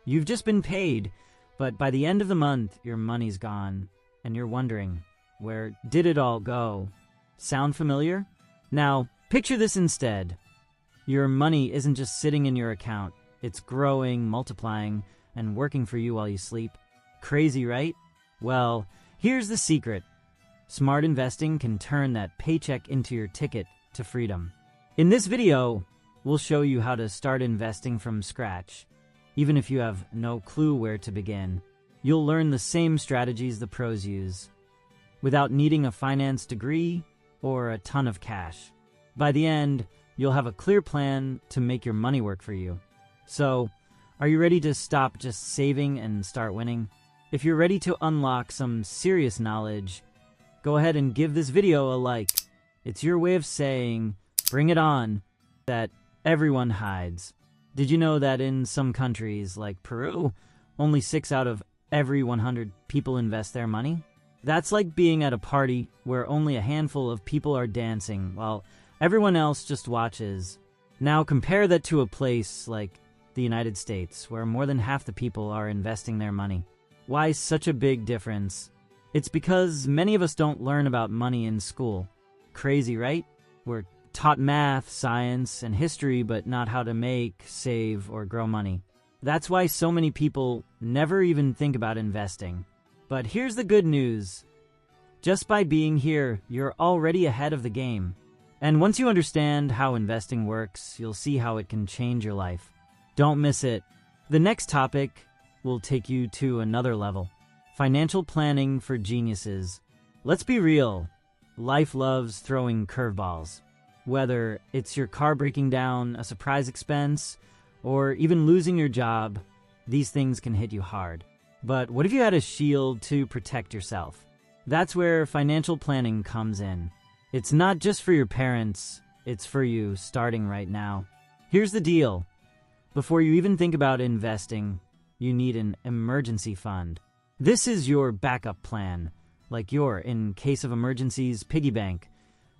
You've just been paid, but by the end of the month, your money's gone, and you're wondering, where did it all go? Sound familiar? Now, picture this instead. Your money isn't just sitting in your account. It's growing, multiplying, and working for you while you sleep. Crazy, right? Well, here's the secret. Smart investing can turn that paycheck into your ticket to freedom. In this video, we'll show you how to start investing from scratch. Even if you have no clue where to begin, you'll learn the same strategies the pros use, without needing a finance degree or a ton of cash. By the end, you'll have a clear plan to make your money work for you. So, are you ready to stop just saving and start winning? If you're ready to unlock some serious knowledge, go ahead and give this video a like. It's your way of saying, bring it on, that everyone hides. Did you know that in some countries, like Peru, only 6 out of every 100 people invest their money? That's like being at a party where only a handful of people are dancing while everyone else just watches. Now compare that to a place like the United States, where more than half the people are investing their money. Why such a big difference? It's because many of us don't learn about money in school. Crazy, right? We're taught math, science, and history, but not how to make, save, or grow money. That's why so many people never even think about investing. But here's the good news. Just by being here, you're already ahead of the game. And once you understand how investing works, you'll see how it can change your life. Don't miss it. The next topic will take you to another level. Financial planning for geniuses. Let's be real. Life loves throwing curveballs. Whether it's your car breaking down, a surprise expense, or even losing your job, these things can hit you hard. But what if you had a shield to protect yourself? That's where financial planning comes in. It's not just for your parents, it's for you starting right now. Here's the deal. Before you even think about investing, you need an emergency fund. This is your backup plan, like your, in case of emergencies, piggy bank,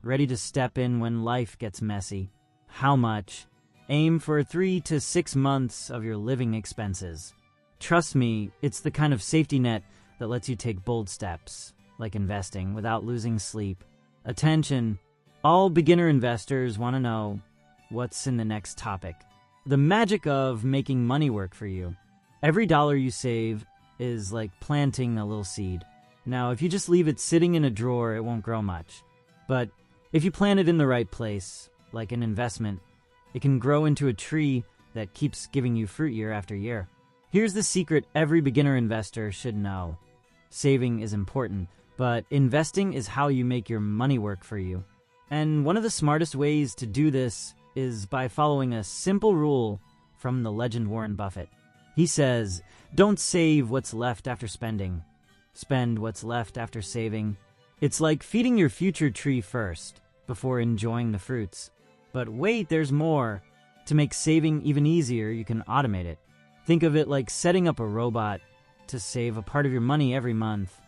ready to step in when life gets messy. How much? Aim for 3 to 6 months of your living expenses. Trust me, it's the kind of safety net that lets you take bold steps, like investing, without losing sleep. Attention, all beginner investors want to know what's in the next topic. The magic of making money work for you. Every dollar you save is like planting a little seed. Now, if you just leave it sitting in a drawer, it won't grow much. But if you plant it in the right place, like an investment, it can grow into a tree that keeps giving you fruit year after year. Here's the secret every beginner investor should know. Saving is important, but investing is how you make your money work for you. And one of the smartest ways to do this is by following a simple rule from the legend Warren Buffett. He says, don't save what's left after spending. Spend what's left after saving. It's like feeding your future tree first, before enjoying the fruits. But wait, there's more. To make saving even easier, you can automate it. Think of it like setting up a robot to save a part of your money every month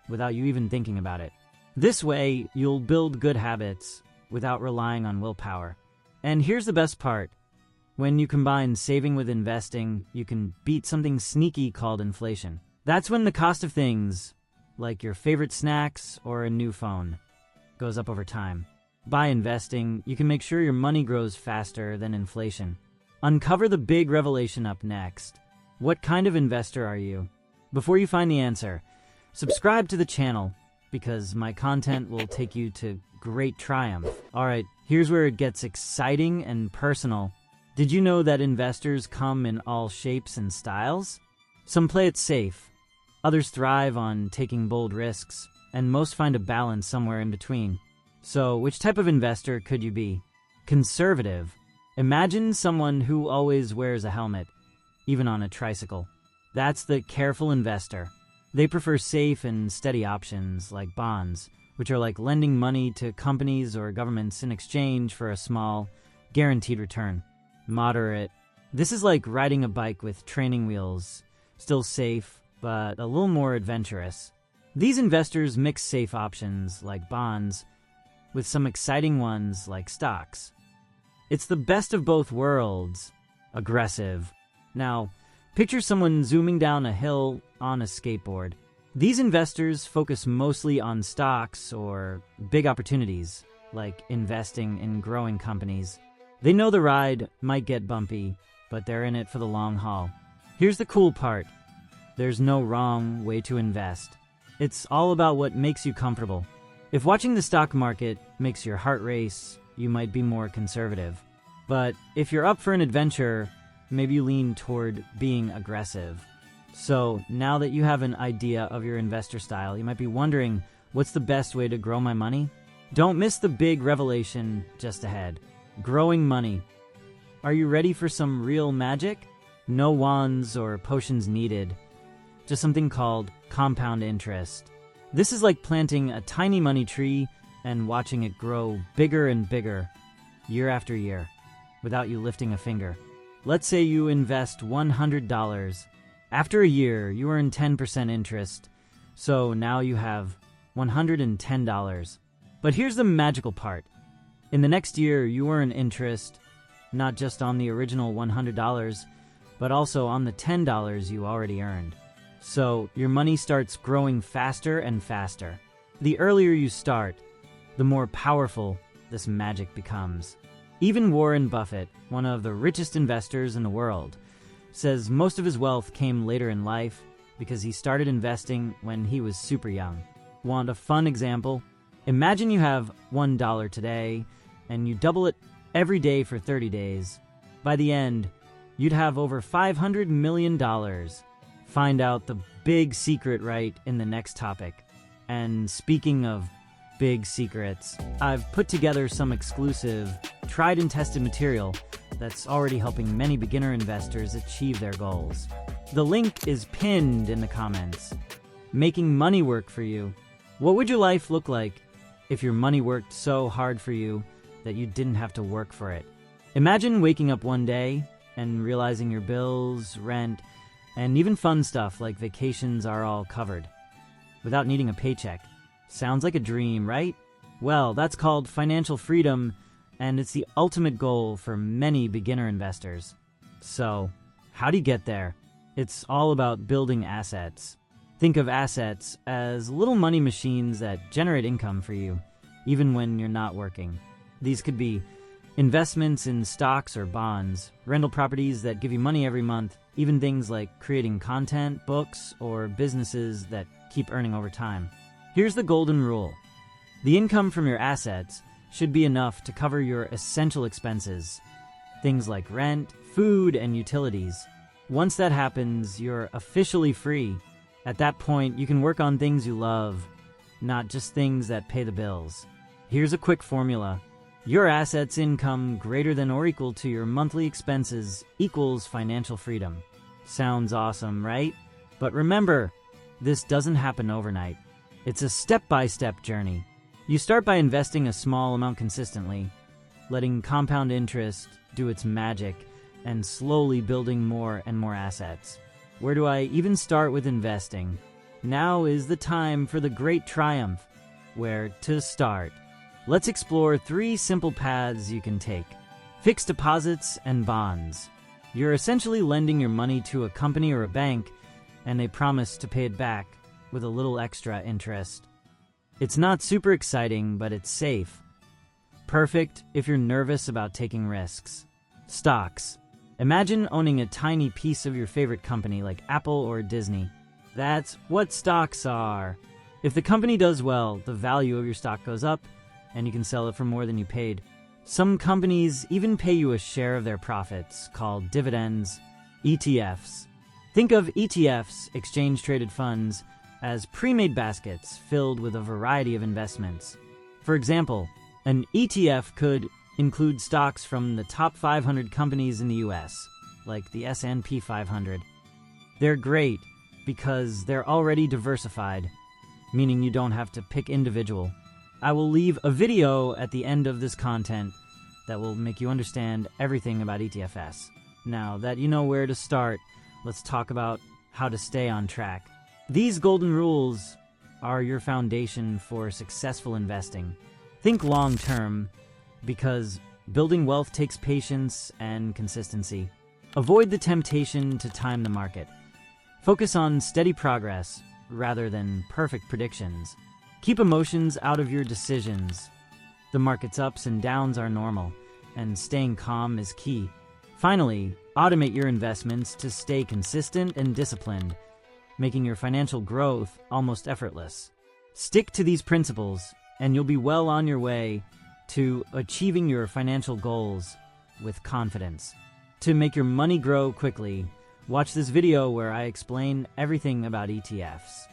without you even thinking about it. This way, you'll build good habits without relying on willpower. And here's the best part. When you combine saving with investing, you can beat something sneaky called inflation. That's when the cost of things, like your favorite snacks or a new phone, goes up over time. By investing, you can make sure your money grows faster than inflation. Uncover the big revelation up next. What kind of investor are you? Before you find the answer, subscribe to the channel, because my content will take you to great triumph. Alright, here's where it gets exciting and personal. Did you know that investors come in all shapes and styles? Some play it safe, others thrive on taking bold risks, and most find a balance somewhere in between. So, which type of investor could you be? Conservative. Imagine someone who always wears a helmet, even on a tricycle. That's the careful investor. They prefer safe and steady options like bonds, which are like lending money to companies or governments in exchange for a small, guaranteed return. Moderate. This is like riding a bike with training wheels, still safe, but a little more adventurous. These investors mix safe options, like bonds, with some exciting ones, like stocks. It's the best of both worlds. Aggressive. Now, Picture someone zooming down a hill on a skateboard. These investors focus mostly on stocks or big opportunities, like investing in growing companies. They know the ride might get bumpy, but they're in it for the long haul. Here's the cool part. There's no wrong way to invest. It's all about what makes you comfortable. If watching the stock market makes your heart race, you might be more conservative. But if you're up for an adventure, maybe you lean toward being aggressive. So now that you have an idea of your investor style, you might be wondering, what's the best way to grow my money? Don't miss the big revelation just ahead. Growing money. Are you ready for some real magic? No wands or potions needed. Just something called compound interest. This is like planting a tiny money tree and watching it grow bigger and bigger, year after year, without you lifting a finger. Let's say you invest $100. After a year, you earn 10% interest, so now you have $110. But here's the magical part. In the next year, you earn interest, not just on the original $100, but also on the $10 you already earned. So your money starts growing faster and faster. The earlier you start, the more powerful this magic becomes. Even Warren Buffett, one of the richest investors in the world, says most of his wealth came later in life because he started investing when he was super young. Want a fun example? Imagine you have $1 today and you double it every day for 30 days. By the end, you'd have over $500 million. Find out the big secret right in the next topic. And speaking of big secrets, I've put together some exclusive, tried and tested material that's already helping many beginner investors achieve their goals. The link is pinned in the comments. Making money work for you. What would your life look like if your money worked so hard for you that you didn't have to work for it? Imagine waking up one day and realizing your bills, rent, and even fun stuff like vacations are all covered, without needing a paycheck. Sounds like a dream, right? Well, that's called financial freedom, and it's the ultimate goal for many beginner investors. So, how do you get there? It's all about building assets. Think of assets as little money machines that generate income for you, even when you're not working. These could be investments in stocks or bonds, rental properties that give you money every month, even things like creating content, books, or businesses that keep earning over time. Here's the golden rule. The income from your assets should be enough to cover your essential expenses, things like rent, food, and utilities. Once that happens, you're officially free. At that point, you can work on things you love, not just things that pay the bills. Here's a quick formula. Your assets income greater than or equal to your monthly expenses equals financial freedom. Sounds awesome, right? But remember, this doesn't happen overnight. It's a step-by-step journey. You start by investing a small amount consistently, letting compound interest do its magic, and slowly building more and more assets. Where do I even start with investing? Now is the time for the great triumph. Where to start? Let's explore 3 simple paths you can take. Fixed deposits and bonds. You're essentially lending your money to a company or a bank, and they promise to pay it back with a little extra interest. It's not super exciting, but it's safe. Perfect if you're nervous about taking risks. Stocks. Imagine owning a tiny piece of your favorite company like Apple or Disney. That's what stocks are. If the company does well, the value of your stock goes up, and you can sell it for more than you paid. Some companies even pay you a share of their profits, called dividends, ETFs. Think of ETFs, exchange-traded funds, as pre-made baskets filled with a variety of investments. For example, an ETF could include stocks from the top 500 companies in the US, like the S&P 500. They're great because they're already diversified, meaning you don't have to pick individual. I will leave a video at the end of this content that will make you understand everything about ETFs. Now that you know where to start, let's talk about how to stay on track. These golden rules are your foundation for successful investing. Think long term, because building wealth takes patience and consistency. Avoid the temptation to time the market. Focus on steady progress rather than perfect predictions. Keep emotions out of your decisions. The market's ups and downs are normal, and staying calm is key. Finally, automate your investments to stay consistent and disciplined, making your financial growth almost effortless. Stick to these principles, and you'll be well on your way to achieving your financial goals with confidence. To make your money grow quickly, watch this video where I explain everything about ETFs.